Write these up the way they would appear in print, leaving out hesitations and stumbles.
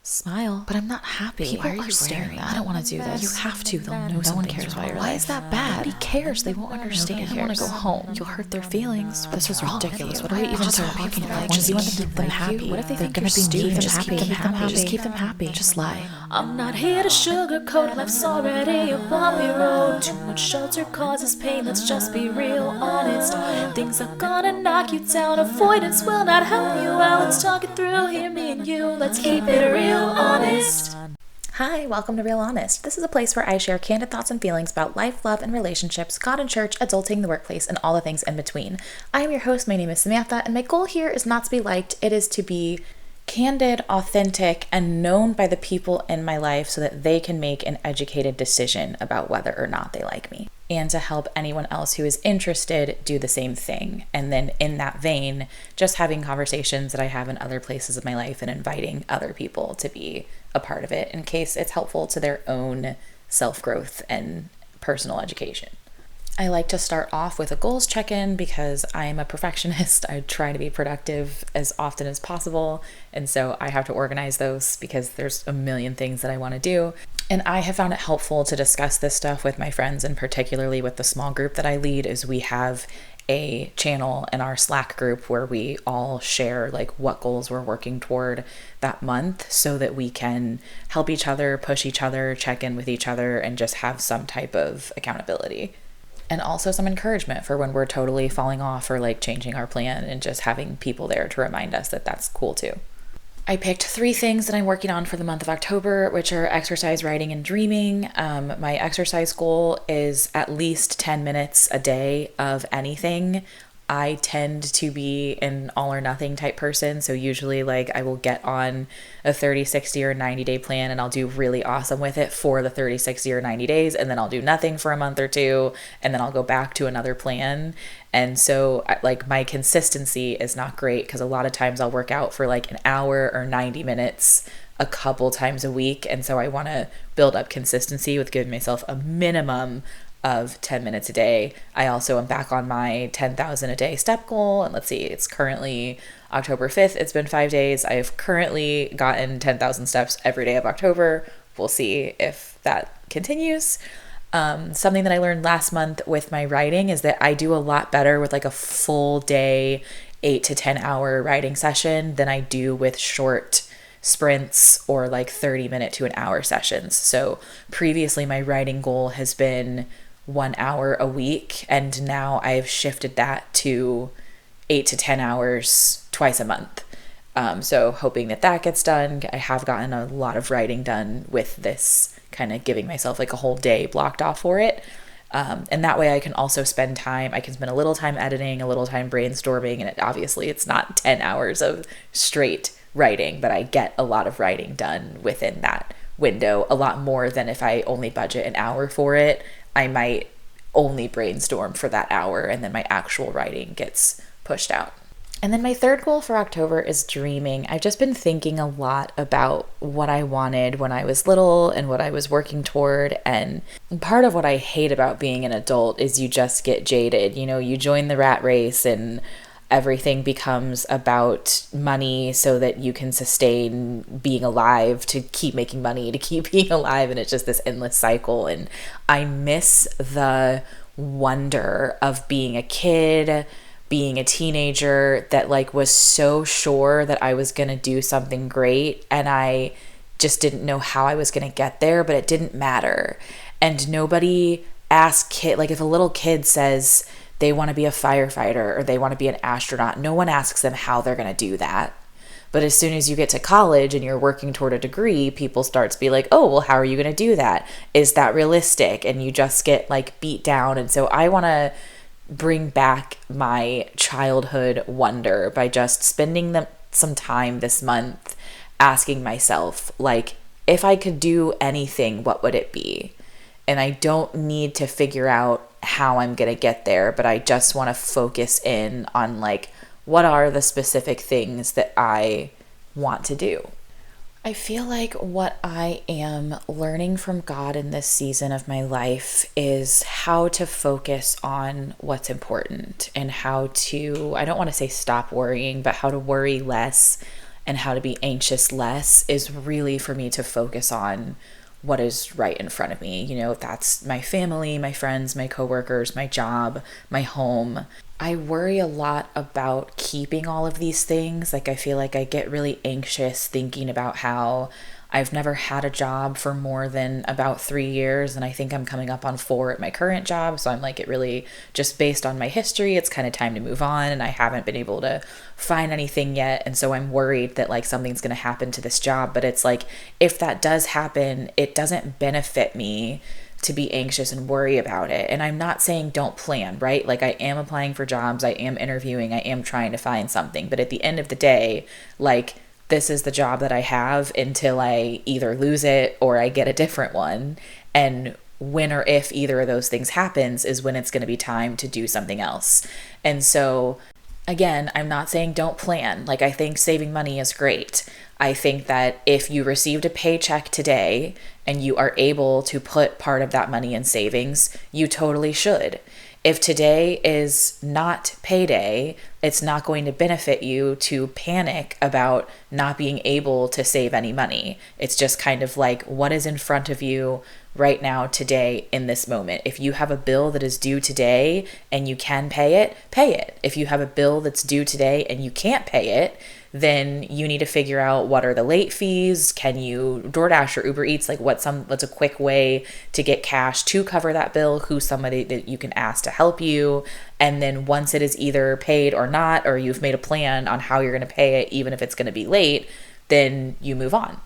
Smile. But I'm not happy. People are staring. I don't want to do this. You have to. They'll know No one something's cares wrong. about your Why life. is that bad? Nobody cares. They won't understand. I want to go home. You'll hurt their feelings. This was ridiculous. What are Why we even just talking walk about? away? Just You want want to them keep to them like happy. you? What if they They're think gonna you're be stupid? mean. Just Just keep them happy. Just keep them happy. Just lie. I'm not here to sugarcoat, life's already a bumpy road. Too much shelter causes pain, let's just be real honest. Things are gonna knock you down, avoidance will not help you out. Let's talk it through, here me and you, let's keep it real honest. Hi, welcome to Real Honest. This is a place where I share candid thoughts and feelings about life, love, and relationships, God and church, adulting, the workplace, and all the things in between. I am your host, my name is Samantha, and my goal here is not to be liked, it is to be candid, authentic, and known by the people in my life so that they can make an educated decision about whether or not they like me, and to help anyone else who is interested do the same thing. And then in that vein, just having conversations that I have in other places of my life and inviting other people to be a part of it in case it's helpful to their own self-growth and personal education. I like to start off with a goals check-in because I'm a perfectionist. I try to be productive as often as possible, and so I have to organize those because there's a million things that I want to do. And I have found it helpful to discuss this stuff with my friends, and particularly with the small group that I lead, is we have a channel in our Slack group where we all share like what goals we're working toward that month so that we can help each other, push each other, check in with each other, and just have some type of accountability. And also some encouragement for when we're totally falling off or like changing our plan, and just having people there to remind us that that's cool too. I picked 3 things that I'm working on for the month of October, which are exercise, writing, and dreaming. My exercise goal is at least 10 minutes a day of anything. I tend to be an all or nothing type person. So usually like I will get on a 30, 60, or 90-day plan and I'll do really awesome with it for the 30, 60, or 90 days. And then I'll do nothing for a month or two. And then I'll go back to another plan. And so like my consistency is not great because a lot of times I'll work out for like an hour or 90 minutes a couple times a week. And so I want to build up consistency with giving myself a minimum of 10 minutes a day. I also am back on my 10,000 a day step goal. And let's see, it's currently October 5th. It's been 5 days. I've currently gotten 10,000 steps every day of October. We'll see if that continues. Something that I learned last month with my writing is that I do a lot better with like a full day, 8 to 10 hour writing session than I do with short sprints or like 30-minute to an hour sessions. So previously my writing goal has been 1 hour a week, and now I've shifted that to 8 to 10 hours twice a month. So hoping that that gets done. I have gotten a lot of writing done with this, kind of giving myself like a whole day blocked off for it. And that way I can also spend time, I can spend a little time editing, a little time brainstorming, and obviously it's not 10 hours of straight writing, but I get a lot of writing done within that window, a lot more than if I only budget an hour for it. I might only brainstorm for that hour and then my actual writing gets pushed out. And then my third goal for October is dreaming. I've just been thinking a lot about what I wanted when I was little and what I was working toward. And part of what I hate about being an adult is you just get jaded. You know, you join the rat race and everything becomes about money so that you can sustain being alive, to keep making money, to keep being alive. And it's just this endless cycle. And I miss the wonder of being a kid, being a teenager that like was so sure that I was going to do something great. And I just didn't know how I was going to get there, but it didn't matter. And nobody asked kid, like if a little kid says they want to be a firefighter or they want to be an astronaut, no one asks them how they're going to do that. But as soon as you get to college and you're working toward a degree, people start to be like, oh, well, how are you going to do that? Is that realistic? And you just get like beat down. And so I want to bring back my childhood wonder by just spending some time this month asking myself, like, if I could do anything, what would it be? And I don't need to figure out how I'm going to get there, but I just want to focus in on like, what are the specific things that I want to do? I feel like what I am learning from God in this season of my life is how to focus on what's important and how to, I don't want to say stop worrying, but how to worry less and how to be anxious less is really for me to focus on what is right in front of me. That's my family, my friends, my coworkers, my job, my home. I worry a lot about keeping all of these things. Like, I feel like I get really anxious thinking about how I've never had a job for more than about 3 years, and I think I'm coming up on 4 at my current job. So I'm like, it really, just based on my history, it's kind of time to move on, and I haven't been able to find anything yet. And so I'm worried that like something's going to happen to this job. But it's like, if that does happen, it doesn't benefit me to be anxious and worry about it. And I'm not saying don't plan, right? Like, I am applying for jobs, I am interviewing, I am trying to find something. But at the end of the day, like, this is the job that I have until I either lose it or I get a different one. And when or if either of those things happens is when it's going to be time to do something else. And so, again, I'm not saying don't plan. Like, I think saving money is great. I think that if you received a paycheck today and you are able to put part of that money in savings, you totally should. If today is not payday, it's not going to benefit you to panic about not being able to save any money. It's just kind of like, what is in front of you right now, today, in this moment. If you have a bill that is due today and you can pay it, pay it. If you have a bill that's due today and you can't pay it, then you need to figure out, what are the late fees? Can you DoorDash or Uber Eats? Like, what's a quick way to get cash to cover that bill? Who's somebody that you can ask to help you? And then once it is either paid or not, or you've made a plan on how you're going to pay it, even if it's going to be late, then you move on.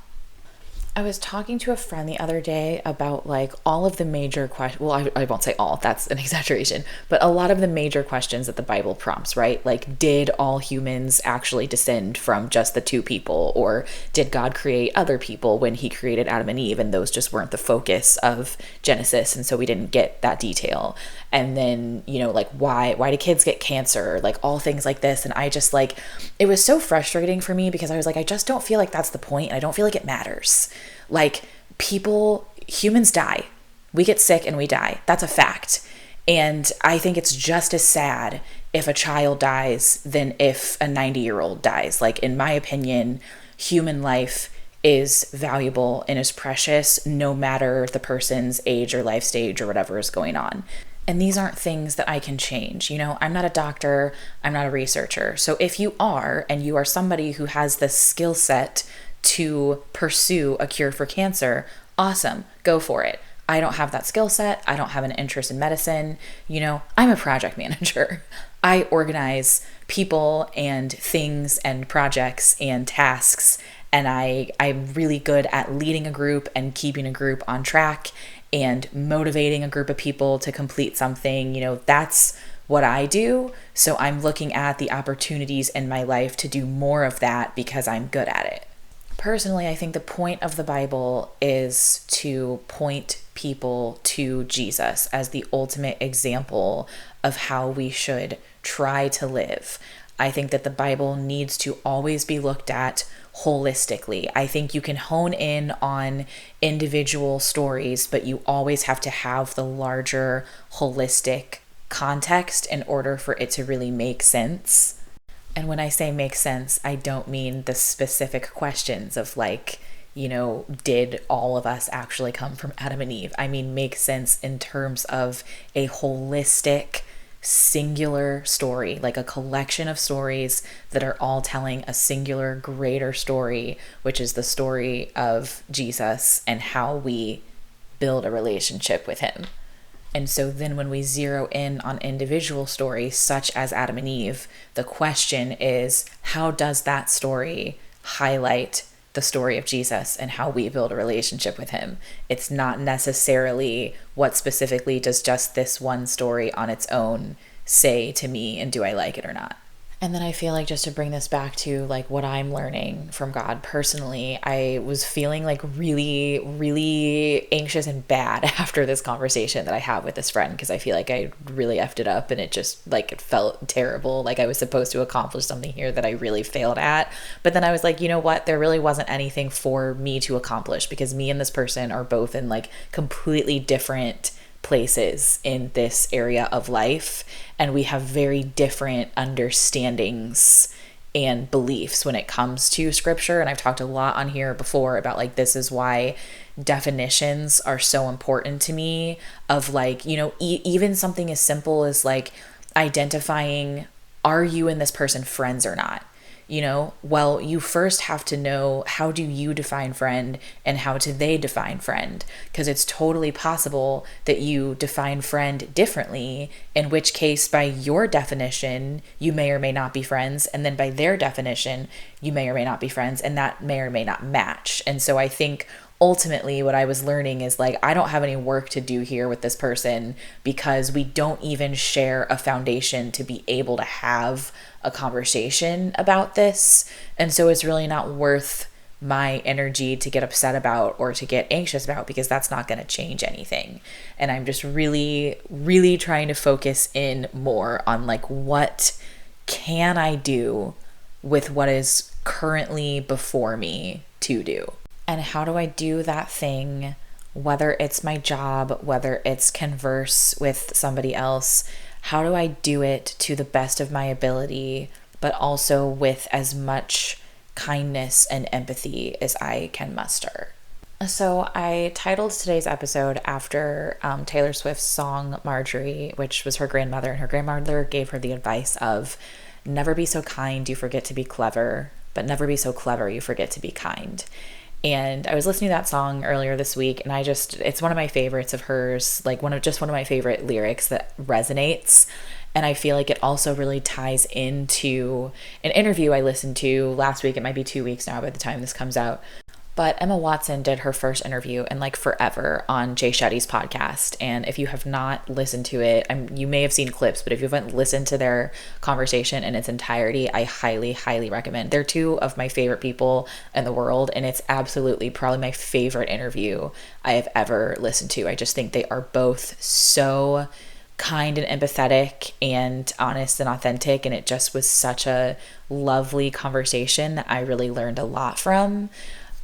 I was talking to a friend the other day about like all of the major questions. Well, I won't say all, that's an exaggeration, but a lot of the major questions that the Bible prompts, right? Like, did all humans actually descend from just the 2 people? Or did God create other people when he created Adam and Eve, and those just weren't the focus of Genesis? And so we didn't get that detail. And then, like, why do kids get cancer? Like, all things like this. And I just like, it was so frustrating for me because I was like, I just don't feel like that's the point. And I don't feel like it matters. Like, humans die. We get sick and we die. That's a fact. And I think it's just as sad if a child dies than if a 90-year-old dies. Like, in my opinion, human life is valuable and is precious no matter the person's age or life stage or whatever is going on. And these aren't things that I can change. I'm not a doctor. I'm not a researcher. So if you are, and you are somebody who has the skill set to pursue a cure for cancer, awesome, go for it. I don't have that skill set. I don't have an interest in medicine. I'm a project manager. I organize people and things and projects and tasks, and I'm really good at leading a group and keeping a group on track and motivating a group of people to complete something. That's what I do. So I'm looking at the opportunities in my life to do more of that because I'm good at it. Personally, I think the point of the Bible is to point people to Jesus as the ultimate example of how we should try to live. I think that the Bible needs to always be looked at holistically. I think you can hone in on individual stories, but you always have to have the larger holistic context in order for it to really make sense. And when I say make sense, I don't mean the specific questions of like, did all of us actually come from Adam and Eve? I mean, make sense in terms of a holistic, singular story, like a collection of stories that are all telling a singular, greater story, which is the story of Jesus and how we build a relationship with him. And so then when we zero in on individual stories such as Adam and Eve, the question is, how does that story highlight the story of Jesus and how we build a relationship with him? It's not necessarily what specifically does just this one story on its own say to me, and do I like it or not? And then I feel like, just to bring this back to like what I'm learning from God personally, I was feeling like really, really anxious and bad after this conversation that I have with this friend, because I feel like I really effed it up and it just like, it felt terrible. Like I was supposed to accomplish something here that I really failed at. But then I was like, you know what? There really wasn't anything for me to accomplish, because me and this person are both in like completely different places in this area of life, and we have very different understandings and beliefs when it comes to scripture. And I've talked a lot on here before about like, this is why definitions are so important to me, of like, you know, even something as simple as like identifying, are you and this person friends or not? You know, well, you first have to know, how do you define friend and how do they define friend? Because it's totally possible that you define friend differently, in which case, by your definition, you may or may not be friends. And then by their definition, you may or may not be friends. And that may or may not match. And so I think ultimately what I was learning is like, I don't have any work to do here with this person, because we don't even share a foundation to be able to have a conversation about this. And so it's really not worth my energy to get upset about or to get anxious about, because that's not going to change anything. And I'm just really, really trying to focus in more on like, what can I do with what is currently before me to do? And how do I do that thing, whether it's my job, whether it's converse with somebody else? How do I do it to the best of my ability, but also with as much kindness and empathy as I can muster? So I titled today's episode after Taylor Swift's song Marjorie, which was her grandmother. And her grandmother gave her the advice of, never be so kind you forget to be clever, but never be so clever you forget to be kind. And I was listening to that song earlier this week, and it's one of my favorites of hers, like one of my favorite lyrics that resonates. And I feel like it also really ties into an interview I listened to last week. It might be 2 weeks now by the time this comes out. But Emma Watson did her first interview in like forever on Jay Shetty's podcast. And if you have not listened to it, you may have seen clips, but if you haven't listened to their conversation in its entirety, I highly, highly recommend. They're two of my favorite people in the world, and it's absolutely probably my favorite interview I have ever listened to. I just think they are both so kind and empathetic and honest and authentic, and it just was such a lovely conversation that I really learned a lot from.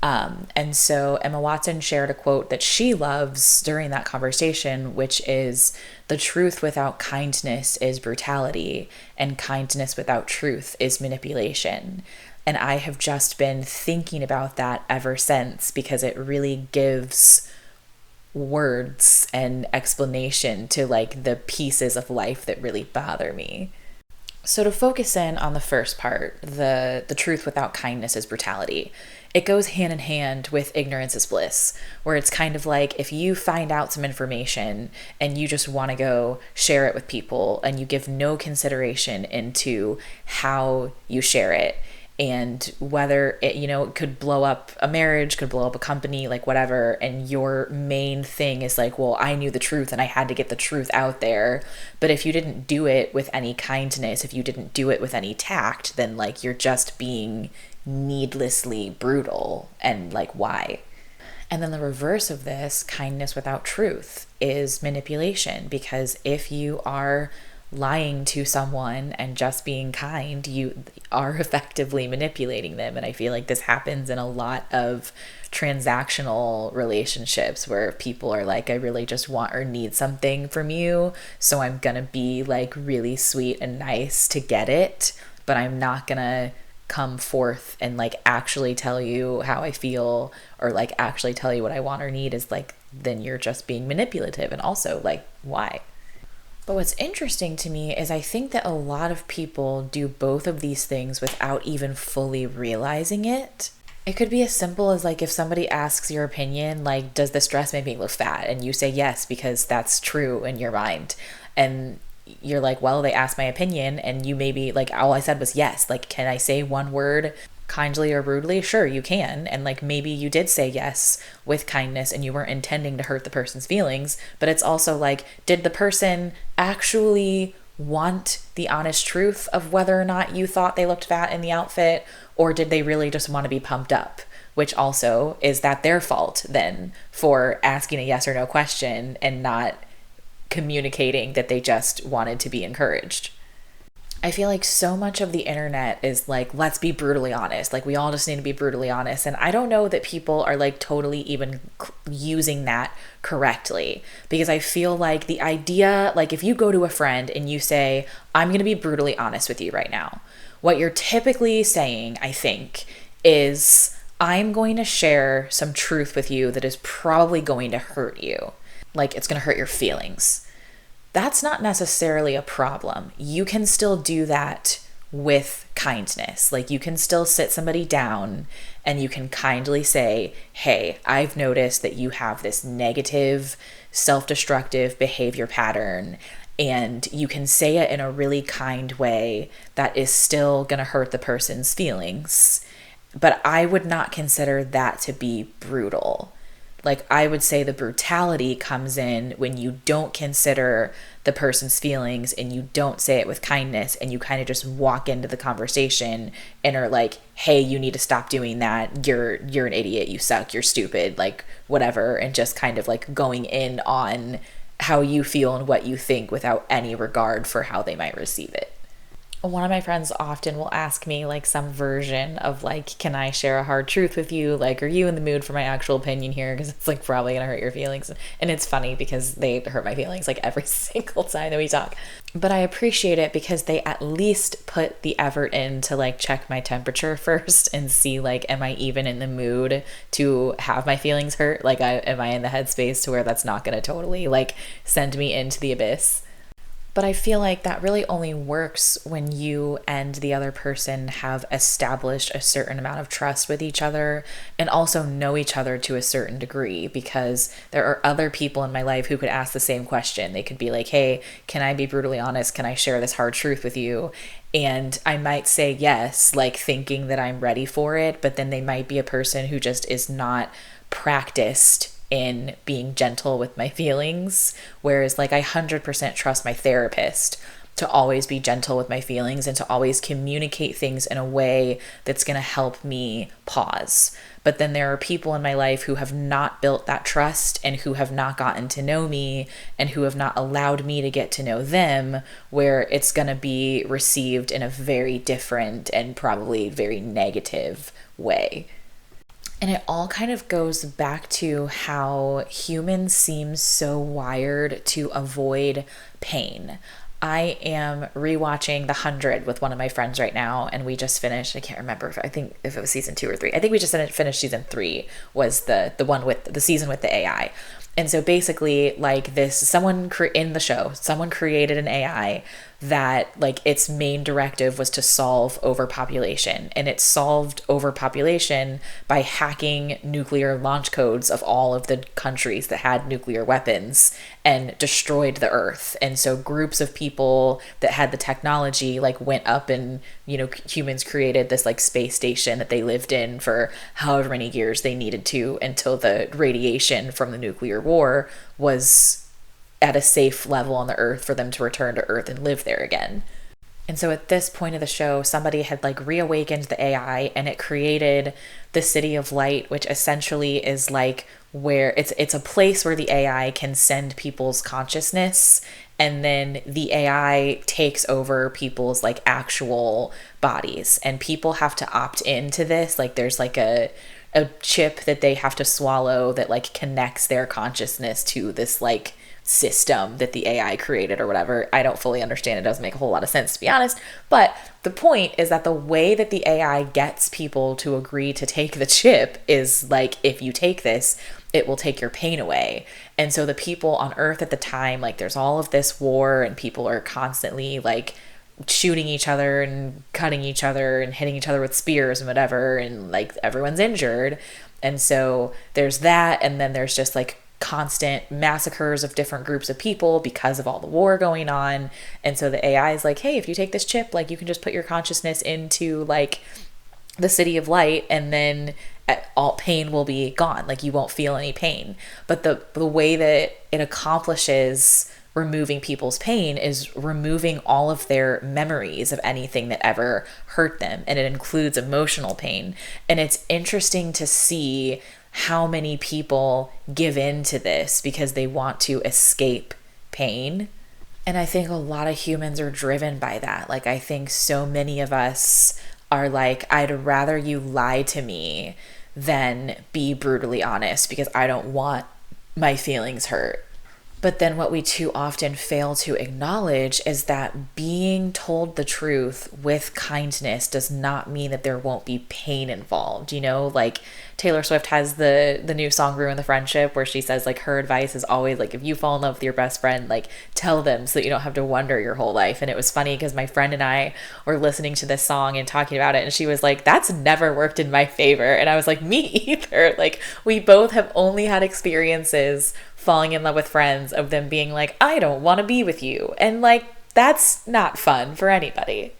And so Emma Watson shared a quote that she loves during that conversation, which is, the truth without kindness is brutality, and kindness without truth is manipulation. And I have just been thinking about that ever since, because it really gives words and explanation to like the pieces of life that really bother me. So to focus in on the first part, the truth without kindness is brutality. It goes hand in hand with ignorance is bliss, where it's kind of like, if you find out some information and you just want to go share it with people and you give no consideration into how you share it, and whether it, you know, it could blow up a marriage, could blow up a company, like whatever, and your main thing is like, well, I knew the truth and I had to get the truth out there. But if you didn't do it with any kindness, if you didn't do it with any tact, then like you're just being needlessly brutal. And like, why? And then the reverse of this, kindness without truth, is manipulation. Because if you are lying to someone and just being kind, you are effectively manipulating them. And I feel like this happens in a lot of transactional relationships, where people are like, I really just want or need something from you, so I'm gonna be like really sweet and nice to get it, but I'm not gonna come forth and like actually tell you how I feel, or like actually tell you what I want or need. Is like, then you're just being manipulative. And also like, why? But what's interesting to me is I think that a lot of people do both of these things without even fully realizing it. It could be as simple as like, if somebody asks your opinion, like, does this dress make me look fat? And you say yes, because that's true in your mind. And you're like, well, they asked my opinion, and you maybe like, all I said was yes. Like, can I say one word kindly or rudely? Sure, you can. And like, maybe you did say yes with kindness and you weren't intending to hurt the person's feelings. But it's also like, did the person actually want the honest truth of whether or not you thought they looked fat in the outfit, or did they really just want to be pumped up? Which also, is that their fault then for asking a yes or no question and not communicating that they just wanted to be encouraged? I feel like so much of the internet is like, let's be brutally honest. Like, we all just need to be brutally honest. And I don't know that people are like totally even using that correctly, because I feel like the idea, like if you go to a friend and you say, I'm going to be brutally honest with you right now. What you're typically saying, I think, is I'm going to share some truth with you that is probably going to hurt you. Like it's going to hurt your feelings. That's not necessarily a problem. You can still do that with kindness. Like you can still sit somebody down and you can kindly say, hey, I've noticed that you have this negative, self-destructive behavior pattern. And you can say it in a really kind way that is still going to hurt the person's feelings. But I would not consider that to be brutal. Like I would say the brutality comes in when you don't consider the person's feelings and you don't say it with kindness and you kind of just walk into the conversation and are like, hey, you need to stop doing that. You're an idiot. You suck. You're stupid. Like whatever. And just kind of like going in on how you feel and what you think without any regard for how they might receive it. One of my friends often will ask me like some version of like, can I share a hard truth with you? Like, are you in the mood for my actual opinion here? Because it's like probably gonna hurt your feelings. And it's funny because they hurt my feelings like every single time that we talk. But I appreciate it because they at least put the effort in to like check my temperature first and see like, am I even in the mood to have my feelings hurt? Like, am I in the headspace to where that's not gonna totally like send me into the abyss? But I feel like that really only works when you and the other person have established a certain amount of trust with each other and also know each other to a certain degree, because there are other people in my life who could ask the same question. They could be like, hey, can I be brutally honest? Can I share this hard truth with you? And I might say yes, like thinking that I'm ready for it, but then they might be a person who just is not practiced in being gentle with my feelings. Whereas like I 100% trust my therapist to always be gentle with my feelings and to always communicate things in a way that's going to help me pause. But then there are people in my life who have not built that trust and who have not gotten to know me and who have not allowed me to get to know them, where it's going to be received in a very different and probably very negative way. And it all kind of goes back to how humans seem so wired to avoid pain. I am rewatching The 100 with one of my friends right now, and we just finished, I can't remember I think if it was season 2 or 3. I think we just finished season 3 was the one with the season with the AI. And so basically like this, in the show, someone created an AI that like its main directive was to solve overpopulation, and it solved overpopulation by hacking nuclear launch codes of all of the countries that had nuclear weapons and destroyed the earth. And so groups of people that had the technology like went up and, humans created this like space station that they lived in for however many years they needed to until the radiation from the nuclear war was at a safe level on the earth for them to return to earth and live there again. And so at this point of the show, somebody had like reawakened the AI and it created the City of Light, which essentially is like where it's a place where the AI can send people's consciousness, and then the AI takes over people's like actual bodies, and people have to opt into this. Like there's like a chip that they have to swallow that like connects their consciousness to this like system that the AI created or whatever. I don't fully understand. It doesn't make a whole lot of sense, to be honest. But the point is that the way that the AI gets people to agree to take the chip is like, if you take this, it will take your pain away. And so the people on Earth at the time, like there's all of this war and people are constantly like shooting each other and cutting each other and hitting each other with spears and whatever, and like everyone's injured. And so there's that, and then there's just like constant massacres of different groups of people because of all the war going on. And so the AI is like, hey, if you take this chip, like you can just put your consciousness into like the City of Light, and then all pain will be gone. Like you won't feel any pain. But the way that it accomplishes removing people's pain is removing all of their memories of anything that ever hurt them, and it includes emotional pain. And it's interesting to see how many people give in to this because they want to escape pain. And I think a lot of humans are driven by that. Like I think so many of us are like, I'd rather you lie to me than be brutally honest because I don't want my feelings hurt. But then what we too often fail to acknowledge is that being told the truth with kindness does not mean that there won't be pain involved. You know, like Taylor Swift has the new song Ruin the Friendship, where she says like her advice is always like, if you fall in love with your best friend, like tell them so that you don't have to wonder your whole life. And it was funny because my friend and I were listening to this song and talking about it, and she was like, that's never worked in my favor. And I was like, me either. Like we both have only had experiences falling in love with friends of them being like, I don't want to be with you. And like, that's not fun for anybody.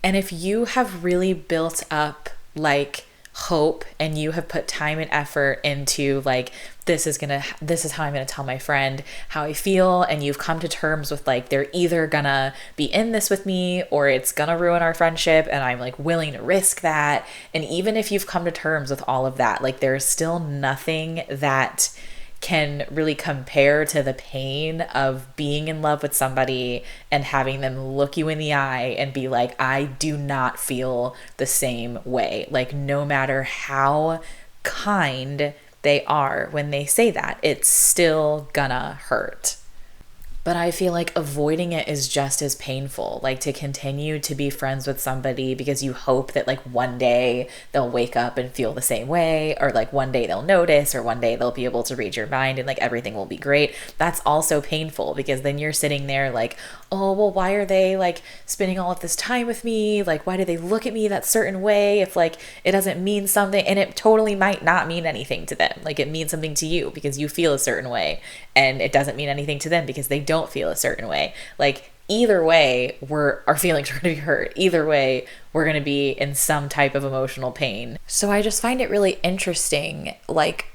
And if you have really built up like hope and you have put time and effort into like, this is how I'm gonna tell my friend how I feel, and you've come to terms with like, they're either gonna be in this with me or it's gonna ruin our friendship, and I'm like willing to risk that. And even if you've come to terms with all of that, like there's still nothing that can really compare to the pain of being in love with somebody and having them look you in the eye and be like, I do not feel the same way. Like no matter how kind they are when they say that, it's still gonna hurt. But I feel like avoiding it is just as painful. Like to continue to be friends with somebody because you hope that like one day they'll wake up and feel the same way, or like one day they'll notice, or one day they'll be able to read your mind and like everything will be great. That's also painful because then you're sitting there like, oh, well, why are they like spending all of this time with me? Like, why do they look at me that certain way if like it doesn't mean something? And it totally might not mean anything to them. Like it means something to you because you feel a certain way, and it doesn't mean anything to them because they don't feel a certain way. Like either way, our feelings are going to be hurt. Either way, we're going to be in some type of emotional pain. So I just find it really interesting, like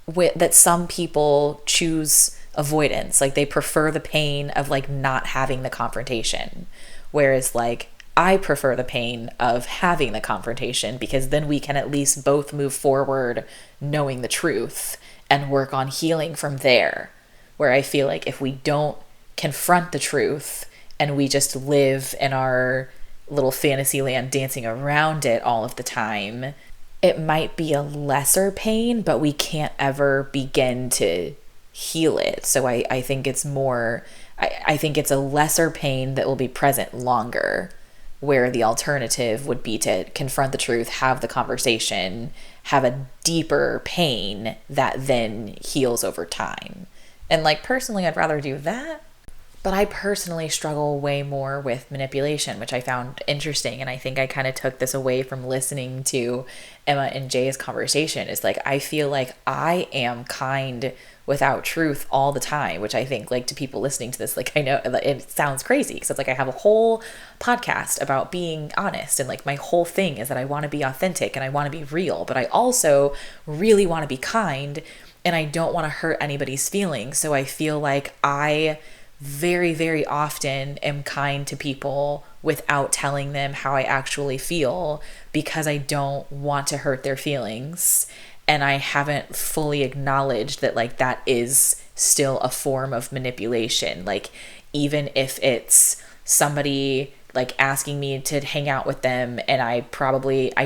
that some people choose avoidance. Like they prefer the pain of like not having the confrontation, whereas like I prefer the pain of having the confrontation, because then we can at least both move forward knowing the truth and work on healing from there. Where I feel like if we don't confront the truth and we just live in our little fantasy land dancing around it all of the time, it might be a lesser pain, but we can't ever begin to heal it. So I think it's more, I think it's a lesser pain that will be present longer, where the alternative would be to confront the truth, have the conversation, have a deeper pain that then heals over time. And like personally, I'd rather do that. But I personally struggle way more with manipulation, which I found interesting. And I think I kind of took this away from listening to Emma and Jay's conversation. Is like, I feel like I am kind without truth all the time, which I think like to people listening to this, like I know it sounds crazy because it's like I have a whole podcast about being honest, and like my whole thing is that I want to be authentic and I want to be real, but I also really want to be kind and I don't want to hurt anybody's feelings. So I feel like I very, very often am kind to people without telling them how I actually feel, because I don't want to hurt their feelings. And I haven't fully acknowledged that like that is still a form of manipulation. Like even if it's somebody like asking me to hang out with them and I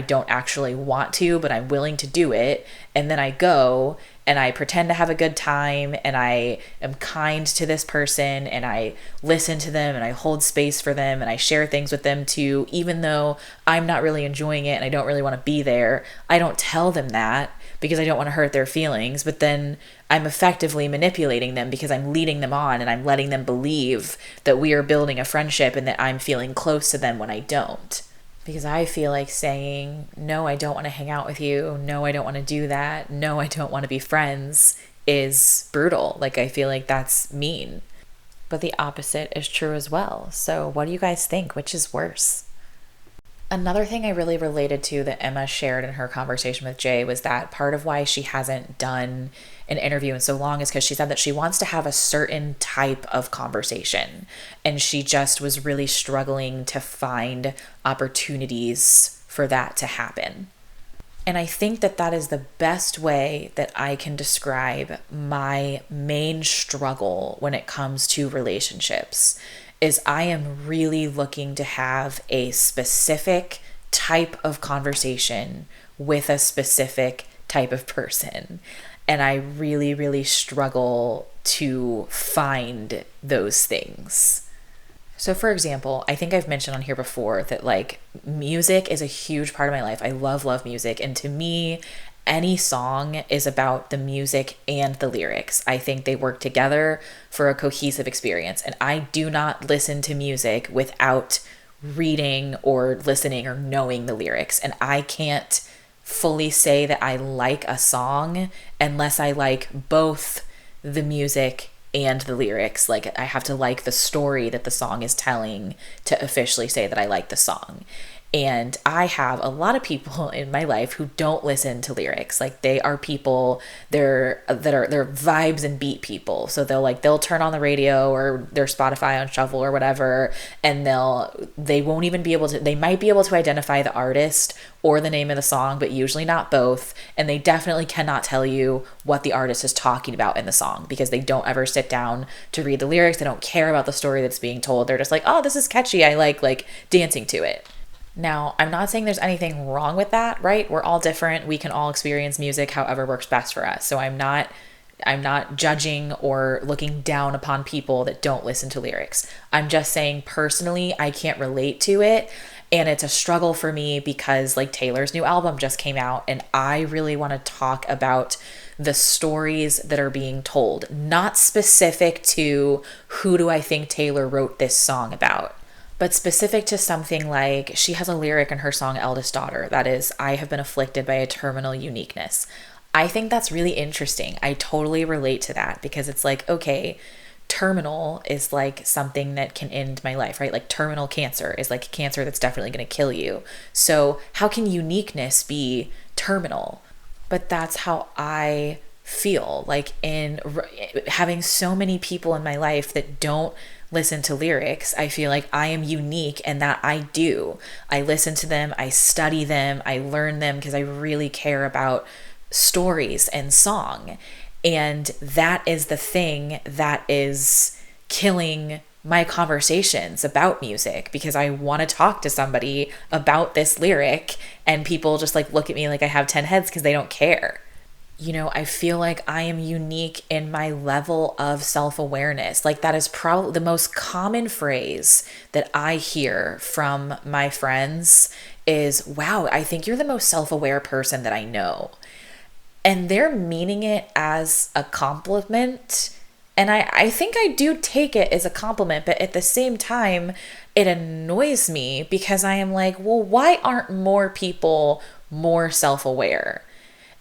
don't actually want to, but I'm willing to do it. And then I go and I pretend to have a good time and I am kind to this person and I listen to them and I hold space for them and I share things with them too, even though I'm not really enjoying it and I don't really want to be there. I don't tell them that because I don't want to hurt their feelings, but then I'm effectively manipulating them because I'm leading them on and I'm letting them believe that we are building a friendship and that I'm feeling close to them when I don't. Because I feel like saying, no, I don't want to hang out with you. No, I don't want to do that. No, I don't want to be friends is brutal. Like, I feel like that's mean. But the opposite is true as well. So what do you guys think? Which is worse? Another thing I really related to that Emma shared in her conversation with Jay was that part of why she hasn't done an interview in so long is because she said that she wants to have a certain type of conversation. And she just was really struggling to find opportunities for that to happen. And I think that that is the best way that I can describe my main struggle when it comes to relationships. Is I am really looking to have a specific type of conversation with a specific type of person. And I really, really struggle to find those things. So for example, I think I've mentioned on here before that like music is a huge part of my life. I love music. And to me, any song is about the music and the lyrics. I think they work together for a cohesive experience. And I do not listen to music without reading or listening or knowing the lyrics. And I can't fully say that I like a song unless I like both the music and the lyrics. Like I have to like the story that the song is telling to officially say that I like the song. And I have a lot of people in my life who don't listen to lyrics. Like they are people they're vibes and beat people. So they'll turn on the radio or their Spotify on shuffle or whatever, and they won't even be able to, they might be able to identify the artist or the name of the song, but usually not both. And they definitely cannot tell you what the artist is talking about in the song because they don't ever sit down to read the lyrics. They don't care about the story that's being told. They're just like, oh, this is catchy. I like dancing to it. Now, I'm not saying there's anything wrong with that, right? We're all different. We can all experience music however works best for us. So I'm not judging or looking down upon people that don't listen to lyrics. I'm just saying personally, I can't relate to it. And it's a struggle for me because like Taylor's new album just came out and I really want to talk about the stories that are being told, not specific to who do I think Taylor wrote this song about, but specific to something like she has a lyric in her song Eldest Daughter that is, I have been afflicted by a terminal uniqueness. I think that's really interesting. I totally relate to that because it's like, okay, terminal is like something that can end my life, right? Like terminal cancer is like cancer that's definitely going to kill you. So how can uniqueness be terminal? But that's how I feel, like in having so many people in my life that don't listen to lyrics. I feel like I am unique and that I do. I listen to them, I study them, I learn them because I really care about stories and song. And that is the thing that is killing my conversations about music because I want to talk to somebody about this lyric and people just like look at me like I have 10 heads because they don't care. You know, I feel like I am unique in my level of self-awareness. Like that is probably the most common phrase that I hear from my friends is, wow, I think you're the most self-aware person that I know. And they're meaning it as a compliment. And I think I do take it as a compliment, but at the same time, it annoys me because I am like, well, why aren't more people more self-aware?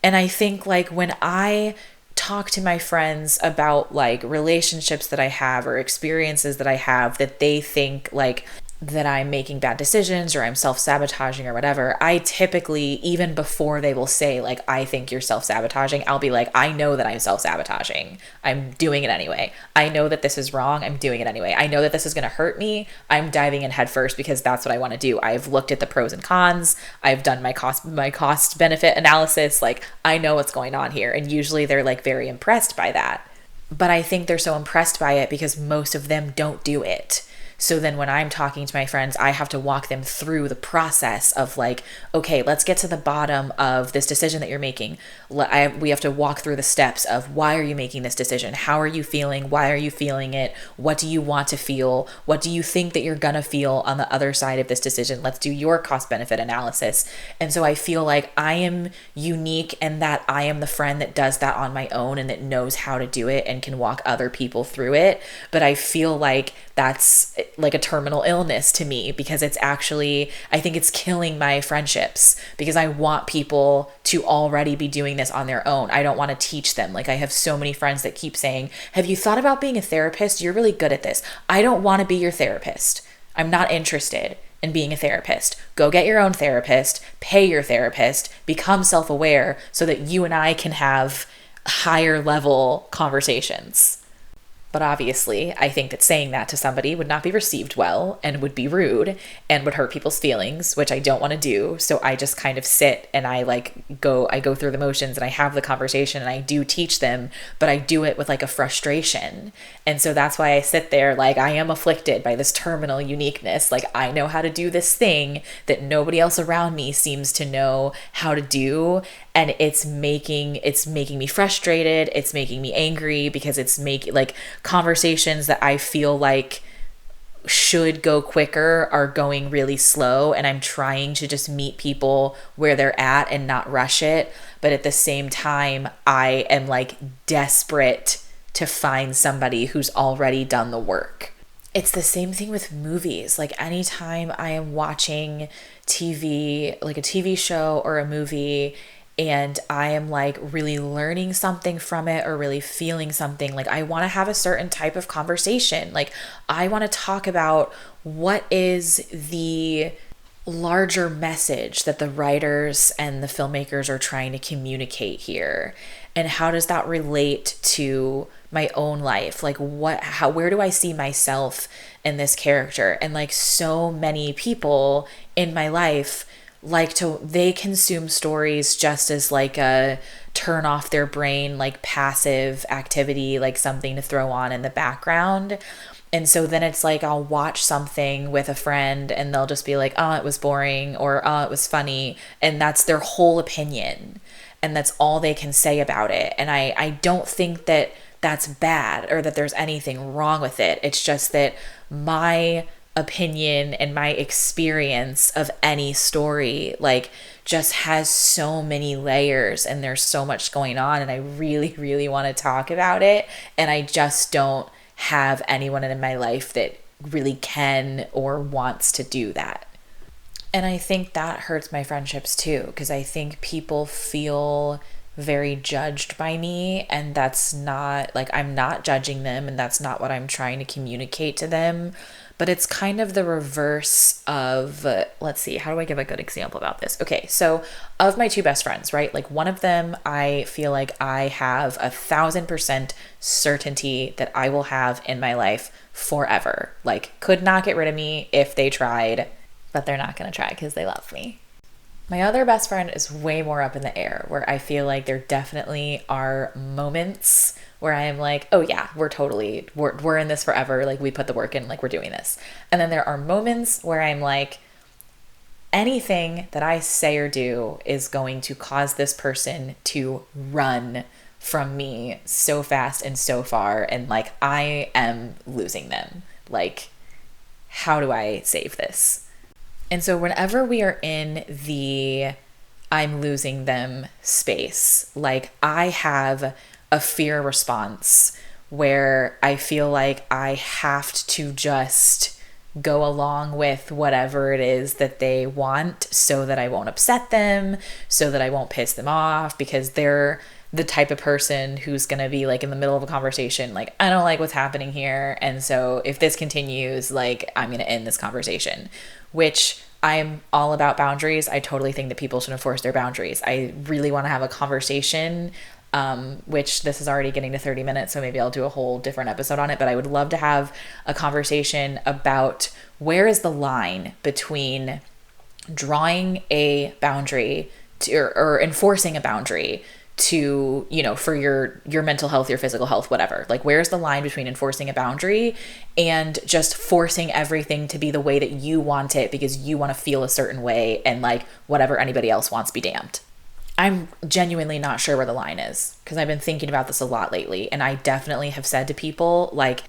And I think like when I talk to my friends about like relationships that I have or experiences that I have that they think like that I'm making bad decisions or I'm self-sabotaging or whatever, I typically, even before they will say like, I think you're self-sabotaging, I'll be like, I know that I'm self-sabotaging. I'm doing it anyway. I know that this is wrong. I'm doing it anyway. I know that this is going to hurt me. I'm diving in head first because that's what I want to do. I've looked at the pros and cons. I've done my cost benefit analysis. Like I know what's going on here. And usually they're like very impressed by that. But I think they're so impressed by it because most of them don't do it. So then when I'm talking to my friends, I have to walk them through the process of like, okay, let's get to the bottom of this decision that you're making. We have to walk through the steps of why are you making this decision? How are you feeling? Why are you feeling it? What do you want to feel? What do you think that you're going to feel on the other side of this decision? Let's do your cost benefit analysis. And so I feel like I am unique and that I am the friend that does that on my own and that knows how to do it and can walk other people through it. But I feel like that's like a terminal illness to me because it's actually, I think it's killing my friendships because I want people to already be doing this on their own. I don't want to teach them. Like I have so many friends that keep saying, have you thought about being a therapist? You're really good at this. I don't want to be your therapist. I'm not interested in being a therapist. Go get your own therapist, pay your therapist, become self-aware so that you and I can have higher level conversations. But obviously, I think that saying that to somebody would not be received well and would be rude and would hurt people's feelings, which I don't want to do. So I just kind of sit and I go through the motions and I have the conversation and I do teach them, but I do it with like a frustration. And so that's why I sit there like I am afflicted by this terminal uniqueness. Like I know how to do this thing that nobody else around me seems to know how to do. and it's making me frustrated, it's making me angry, because it's making like conversations that I feel like should go quicker are going really slow, and I'm trying to just meet people where they're at and not rush it. But at the same time, I am like desperate to find somebody who's already done the work. It's the same thing with movies. Like anytime I am watching TV, like a TV show or a movie, and I am like really learning something from it or really feeling something, like I want to have a certain type of conversation. Like I want to talk about what is the larger message that the writers and the filmmakers are trying to communicate here, and how does that relate to my own life? Like where do I see myself in this character? And like so many people in my life they consume stories just as like a turn off their brain, like passive activity, like something to throw on in the background. And so then it's like I'll watch something with a friend and they'll just be like, oh, it was boring, or oh, it was funny. And that's their whole opinion. And that's all they can say about it. And I don't think that that's bad or that there's anything wrong with it. It's just that my opinion and my experience of any story like just has so many layers, and there's so much going on, and I really, really want to talk about it. And I just don't have anyone in my life that really can or wants to do that. And I think that hurts my friendships too, because I think people feel very judged by me, and that's not like, I'm not judging them, and that's not what I'm trying to communicate to them. But it's kind of the reverse of, let's see, how do I give a good example about this? Okay, so of my two best friends, right? Like one of them, I feel like I have 1,000% certainty that I will have in my life forever. Like could not get rid of me if they tried, but they're not going to try because they love me. My other best friend is way more up in the air, where I feel like there definitely are moments where I am like, oh yeah, we're in this forever. Like we put the work in, like we're doing this. And then there are moments where I'm like, anything that I say or do is going to cause this person to run from me so fast and so far. And like, I am losing them. Like, how do I save this? And so whenever we are in the I'm losing them space, like I have a fear response where I feel like I have to just go along with whatever it is that they want so that I won't upset them, so that I won't piss them off, because they're the type of person who's going to be like in the middle of a conversation, like, I don't like what's happening here. And so if this continues, like, I'm going to end this conversation, which I'm all about boundaries. I totally think that people should enforce their boundaries. I really want to have a conversation, which this is already getting to 30 minutes, so maybe I'll do a whole different episode on it, but I would love to have a conversation about where is the line between drawing a boundary or enforcing a boundary to, you know, for your mental health, your physical health, whatever. Like, where's the line between enforcing a boundary and just forcing everything to be the way that you want it because you want to feel a certain way, and like whatever anybody else wants be damned. I'm genuinely not sure where the line is, because I've been thinking about this a lot lately, and I definitely have said to people like,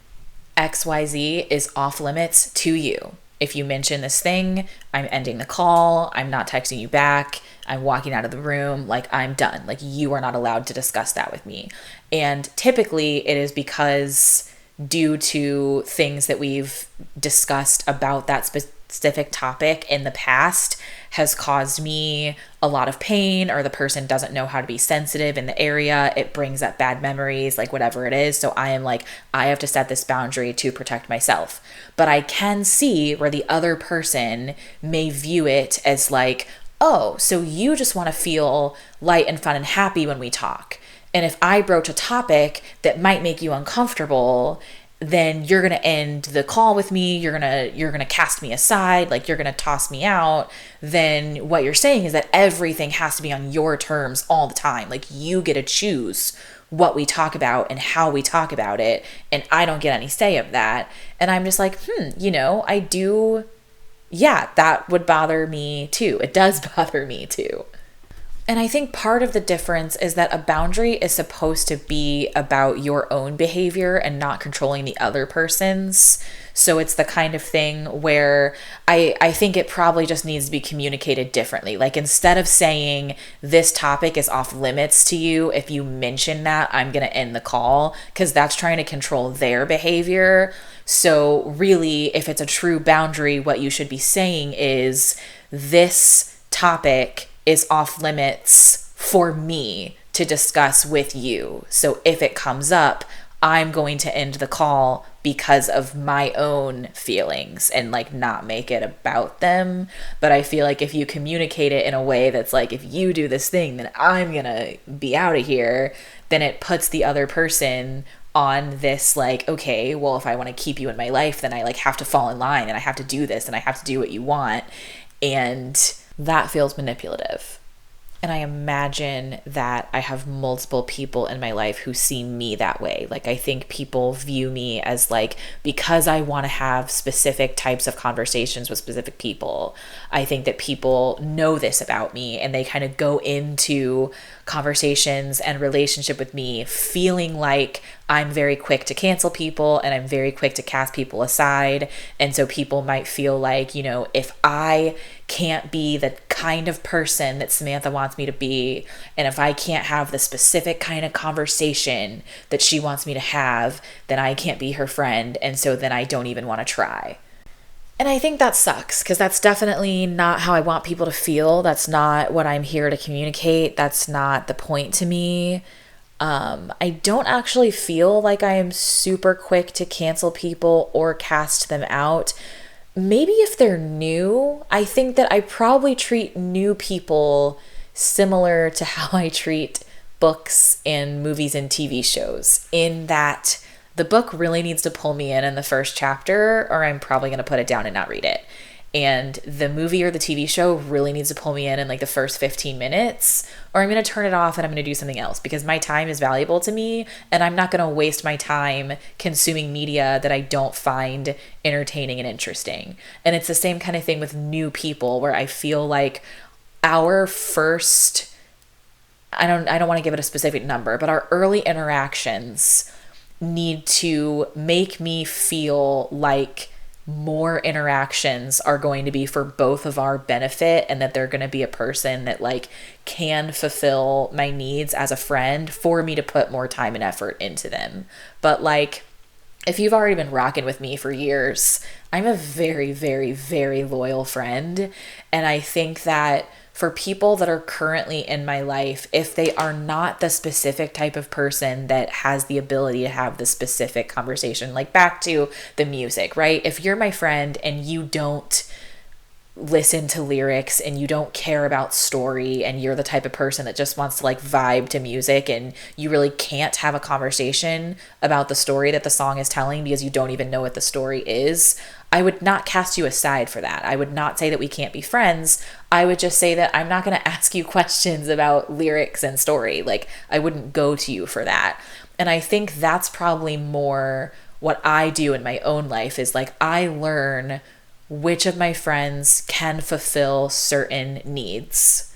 XYZ is off limits to you. If you mention this thing, I'm ending the call, I'm not texting you back, I'm walking out of the room, like I'm done. Like, you are not allowed to discuss that with me. And typically it is because due to things that we've discussed about that specific topic in the past has caused me a lot of pain, or the person doesn't know how to be sensitive in the area. It brings up bad memories, like whatever it is. So I am like, I have to set this boundary to protect myself. But I can see where the other person may view it as like, oh, so you just want to feel light and fun and happy when we talk. And if I broach a topic that might make you uncomfortable, then you're going to end the call with me. You're going to cast me aside. Like, you're going to toss me out. Then what you're saying is that everything has to be on your terms all the time. Like, you get to choose what we talk about and how we talk about it. And I don't get any say of that. And I'm just like, I do. Yeah, that would bother me too. It does bother me too. And I think part of the difference is that a boundary is supposed to be about your own behavior and not controlling the other person's. So it's the kind of thing where I think it probably just needs to be communicated differently. Like instead of saying this topic is off limits to you, if you mention that, I'm going to end the call, because that's trying to control their behavior. So really, if it's a true boundary, what you should be saying is this topic is off limits for me to discuss with you. So if it comes up, I'm going to end the call because of my own feelings and like not make it about them. But I feel like if you communicate it in a way that's like, if you do this thing, then I'm gonna be out of here, then it puts the other person on this like, okay, well, if I want to keep you in my life, then I like have to fall in line and I have to do this and I have to do what you want. And that feels manipulative. And I imagine that I have multiple people in my life who see me that way. Like, I think people view me as like, because I want to have specific types of conversations with specific people, I think that people know this about me and they kind of go into conversations and relationship with me feeling like I'm very quick to cancel people and I'm very quick to cast people aside. And so people might feel like, you know, if I can't be the kind of person that Samantha wants me to be, and if I can't have the specific kind of conversation that she wants me to have, then I can't be her friend. And so then I don't even want to try. And I think that sucks, because that's definitely not how I want people to feel. That's not what I'm here to communicate. That's not the point to me. I don't actually feel like I am super quick to cancel people or cast them out. Maybe if they're new, I think that I probably treat new people similar to how I treat books and movies and TV shows, in that the book really needs to pull me in the first chapter, or I'm probably going to put it down and not read it. And the movie or the TV show really needs to pull me in like the first 15 minutes, or I'm going to turn it off and I'm going to do something else, because my time is valuable to me and I'm not going to waste my time consuming media that I don't find entertaining and interesting. And it's the same kind of thing with new people, where I feel like our first, I don't want to give it a specific number, but our early interactions need to make me feel like more interactions are going to be for both of our benefit, and that they're going to be a person that like can fulfill my needs as a friend for me to put more time and effort into them. But like, if you've already been rocking with me for years, I'm a very, very, very loyal friend. And I think that for people that are currently in my life, if they are not the specific type of person that has the ability to have the specific conversation, like back to the music, right? If you're my friend and you don't listen to lyrics and you don't care about story, and you're the type of person that just wants to like vibe to music, and you really can't have a conversation about the story that the song is telling because you don't even know what the story is, I would not cast you aside for that. I would not say that we can't be friends. I would just say that I'm not going to ask you questions about lyrics and story. Like, I wouldn't go to you for that. And I think that's probably more what I do in my own life, is like, I learn which of my friends can fulfill certain needs,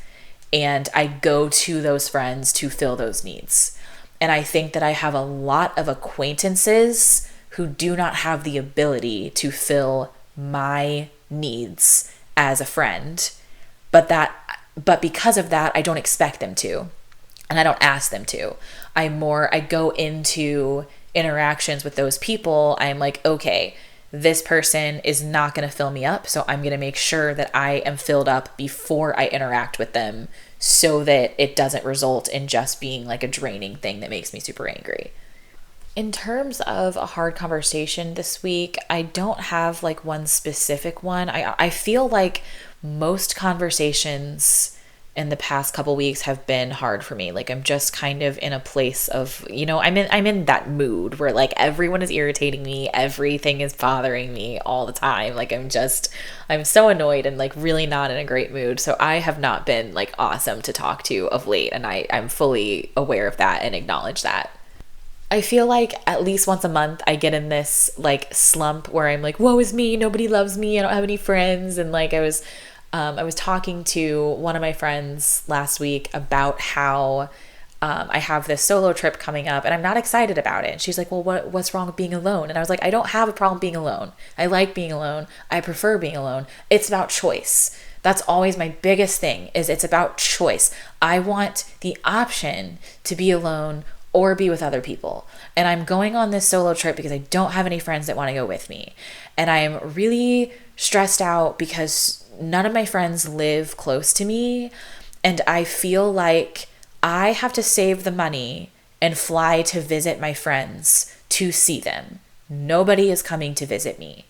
and I go to those friends to fill those needs. And I think that I have a lot of acquaintances who do not have the ability to fill my needs as a friend, but because of that, I don't expect them to, and I don't ask them to. I go into interactions with those people, I'm like, okay, this person is not going to fill me up, so I'm going to make sure that I am filled up before I interact with them, so that it doesn't result in just being like a draining thing that makes me super angry. In terms of a hard conversation this week, I don't have like one specific one. I feel like most conversations in the past couple weeks have been hard for me. Like, I'm just kind of in a place of, you know, I'm in that mood where like everyone is irritating me, everything is bothering me all the time. Like, I'm so annoyed and like really not in a great mood. So I have not been like awesome to talk to of late, and I'm fully aware of that and acknowledge that. I feel like at least once a month I get in this like slump where I'm like, woe is me, nobody loves me, I don't have any friends. And like, I was I was talking to one of my friends last week about how I have this solo trip coming up and I'm not excited about it. And she's like, well, what's wrong with being alone? And I was like, I don't have a problem being alone. I like being alone. I prefer being alone. It's about choice. That's always my biggest thing, is it's about choice. I want the option to be alone or be with other people. And I'm going on this solo trip because I don't have any friends that want to go with me. And I'm really stressed out because none of my friends live close to me. And I feel like I have to save the money and fly to visit my friends to see them. Nobody is coming to visit me.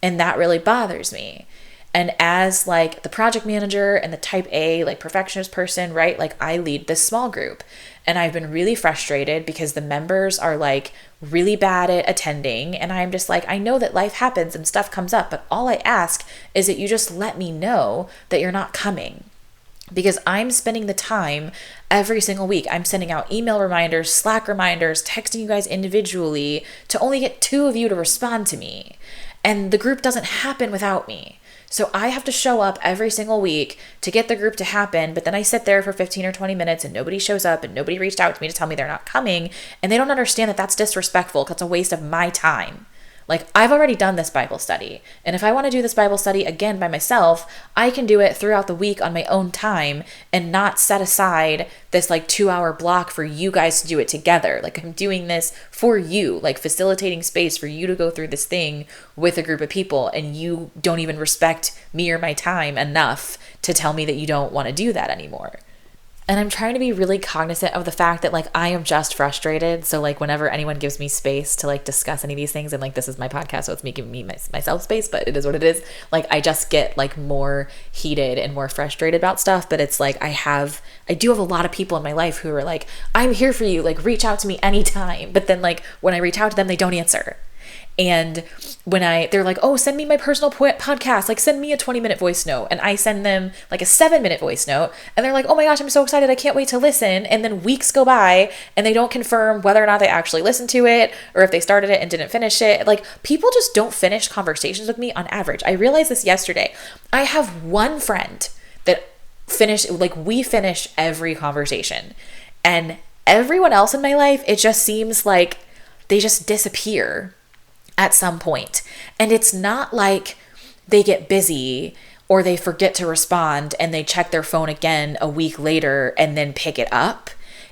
And that really bothers me. And as like the project manager and the type A, like perfectionist person, right? Like I lead this small group and I've been really frustrated because the members are like really bad at attending. And I'm just like, I know that life happens and stuff comes up, but all I ask is that you just let me know that you're not coming. Because I'm spending the time every single week. I'm sending out email reminders, Slack reminders, texting you guys individually to only get 2 of you to respond to me. And the group doesn't happen without me. So I have to show up every single week to get the group to happen, but then I sit there for 15 or 20 minutes and nobody shows up and nobody reached out to me to tell me they're not coming, and they don't understand that that's disrespectful because it's a waste of my time. Like, I've already done this Bible study, and if I want to do this Bible study again by myself, I can do it throughout the week on my own time and not set aside this like 2-hour block for you guys to do it together. Like, I'm doing this for you, like facilitating space for you to go through this thing with a group of people, and you don't even respect me or my time enough to tell me that you don't want to do that anymore. And I'm trying to be really cognizant of the fact that like I am just frustrated. So like whenever anyone gives me space to like discuss any of these things, and like this is my podcast, so it's me giving me myself space, but it is what it is. Like I just get like more heated and more frustrated about stuff. But it's like I do have a lot of people in my life who are like, I'm here for you, like reach out to me anytime. But then like when I reach out to them, they don't answer. And when they're like, oh, send me my personal podcast, like send me a 20-minute voice note. And I send them like a 7-minute voice note. And they're like, oh my gosh, I'm so excited. I can't wait to listen. And then weeks go by and they don't confirm whether or not they actually listened to it or if they started it and didn't finish it. Like people just don't finish conversations with me on average. I realized this yesterday. I have one friend that we finish every conversation. And everyone else in my life, it just seems like they just disappear at some point. And it's not like they get busy or they forget to respond and they check their phone again a week later and then pick it up.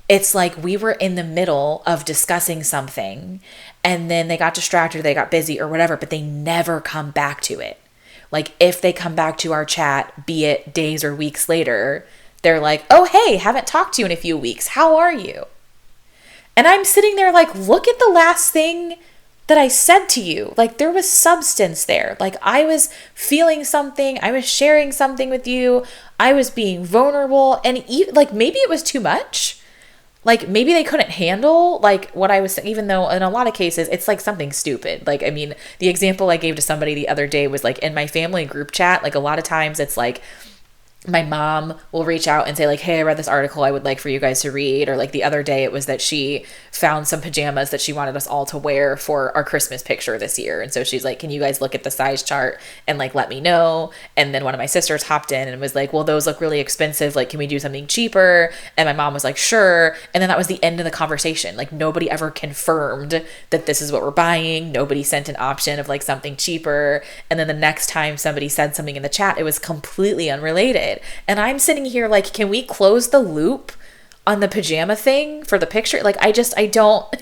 It's like we were in the middle of discussing something and then they got distracted, or they got busy or whatever, but they never come back to it. Like if they come back to our chat, be it days or weeks later, they're like, oh, hey, haven't talked to you in a few weeks. How are you? And I'm sitting there like, look at the last thing that I said to you. Like there was substance there. Like I was feeling something. I was sharing something with you. I was being vulnerable, and like maybe it was too much. Like maybe they couldn't handle like what I was saying, even though in a lot of cases it's like something stupid. Like, I mean, the example I gave to somebody the other day was like in my family group chat, like a lot of times it's like my mom will reach out and say like, hey, I read this article I would like for you guys to read. Or like the other day it was that she found some pajamas that she wanted us all to wear for our Christmas picture this year. And so she's like, can you guys look at the size chart and like, let me know. And then one of my sisters hopped in and was like, well, those look really expensive. Like, can we do something cheaper? And my mom was like, sure. And then that was the end of the conversation. Like nobody ever confirmed that this is what we're buying. Nobody sent an option of like something cheaper. And then the next time somebody said something in the chat, it was completely unrelated. And I'm sitting here like, can we close the loop on the pajama thing for the picture? Like, I don't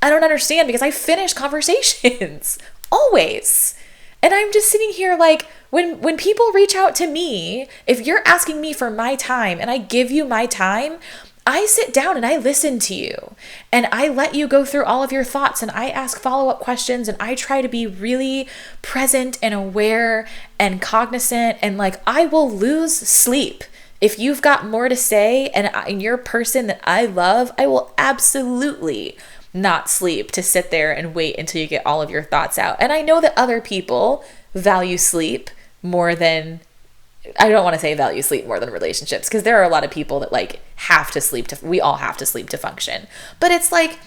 understand, because I finish conversations always. And I'm just sitting here like, when people reach out to me, if you're asking me for my time and I give you my time, I sit down and I listen to you and I let you go through all of your thoughts, and I ask follow-up questions, and I try to be really present and aware and cognizant, and like I will lose sleep. If you've got more to say and you're a person that I love, I will absolutely not sleep to sit there and wait until you get all of your thoughts out. And I know that other people value sleep more than, I don't want to say value sleep more than relationships, because there are a lot of people that like have to sleep we all have to sleep to function. But it's like,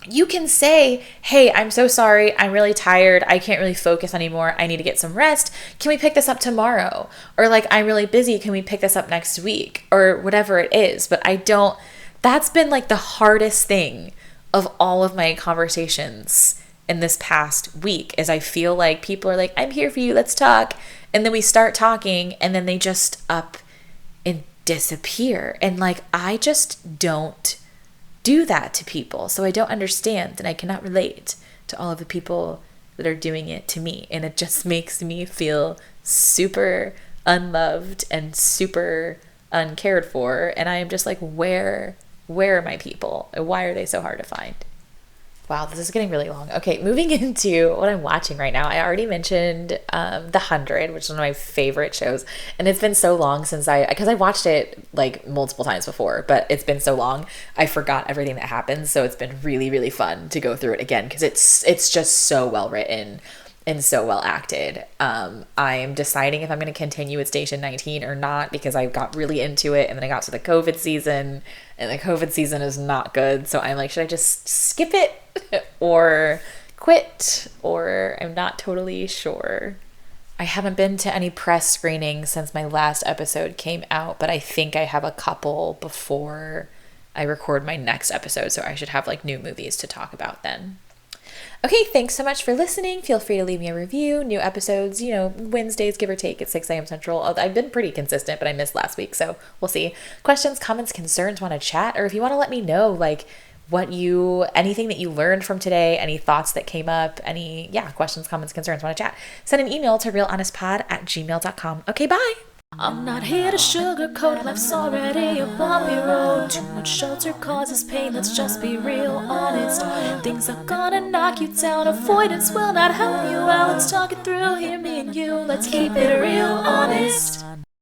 you can say, hey, I'm so sorry. I'm really tired. I can't really focus anymore. I need to get some rest. Can we pick this up tomorrow? Or like, I'm really busy. Can we pick this up next week? Or whatever it is. But that's been like the hardest thing of all of my conversations in this past week is I feel like people are like, I'm here for you. Let's talk. And then we start talking and then they just up and disappear. And like, I just don't do that to people. So I don't understand and I cannot relate to all of the people that are doing it to me. And it just makes me feel super unloved and super uncared for. And I am just like, where are my people? Why are they so hard to find? Wow, this is getting really long. Okay, moving into what I'm watching right now. I already mentioned The 100, which is one of my favorite shows. And it's been so long since because I watched it like multiple times before, but it's been so long, I forgot everything that happens. So it's been really, really fun to go through it again because it's just so well written and so well acted. I am deciding if I'm going to continue with Station 19 or not because I got really into it and then I got to the COVID season and the COVID season is not good. So I'm like, should I just skip it or quit? Or I'm not totally sure. I haven't been to any press screenings since my last episode came out, but I think I have a couple before I record my next episode. So I should have like new movies to talk about then. Okay, thanks so much for listening. Feel free to leave me a review. New episodes, Wednesdays, give or take, at 6 a.m. Central. I've been pretty consistent, but I missed last week, so we'll see. Questions, comments, concerns, want to chat, or if you want to let me know, like, anything that you learned from today, any thoughts that came up, questions, comments, concerns, want to chat, send an email to realhonestpod@gmail.com. Okay, bye. I'm not here to sugarcoat, life's already a bumpy road. Too much shelter causes pain, let's just be real honest. Things are gonna knock you down, avoidance will not help you out. Let's talk it through, here me and you, let's keep it real honest.